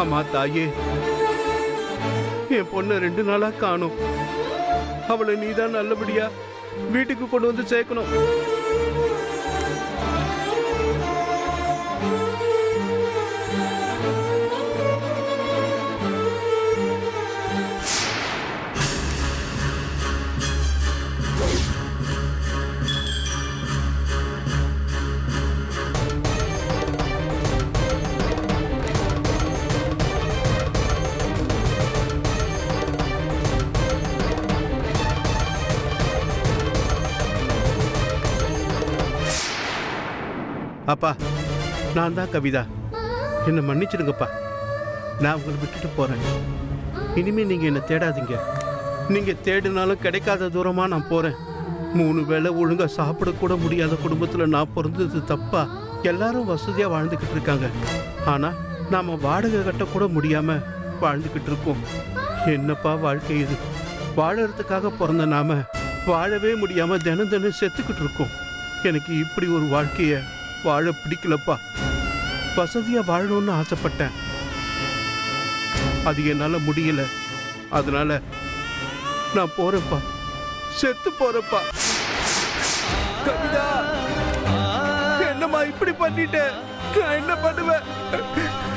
அம்மா தாயே, என் பொண்ணை 2 நாளா காணோம். அவளை நீதான் நல்லபடியா வீட்டுக்கு கொண்டு வந்து சேர்க்கணும். அப்பா, நான் தான் கவிதா. என்னை மன்னிச்சிடுங்கப்பா. நான் உங்களை விட்டுட்டு போறேன். இனிமே நீங்க என்னை தேடாதீங்க. நீங்க தேடினாலும் கிடைக்காத தூரமா நான் போறேன். 3 வேளை ஒழுங்கா சாப்பிடக்கூட முடியாத குடும்பத்துல நான் பிறந்தது தப்பா? எல்லாரும் வசதியா வாழ்ந்துகிட்டு இருக்காங்க. ஆனா நாம வாடகை கட்டக்கூட முடியாம வாழ்ந்துகிட்டு இருக்கோம். என்னப்பா வாழ்க்கை இது? வாழறதுக்காக பிறந்த நாம வாழவே முடியாம தினம் தினம் செத்துக்கிட்டு இருக்கோம். எனக்கு இப்படி ஒரு வாழ்க்கைய வாழ பிடிக்கலப்பா. வசதியா வாழணும்னு ஆசைப்பட்டேன். அது என்னால முடியல. அதனால நான் போறேன்ப்பா. செத்து போறேன்ப்பா. கவிதா, என்னம்மா இப்படி பண்ணிட்டேன்? நான் என்ன பண்ணுவேன்?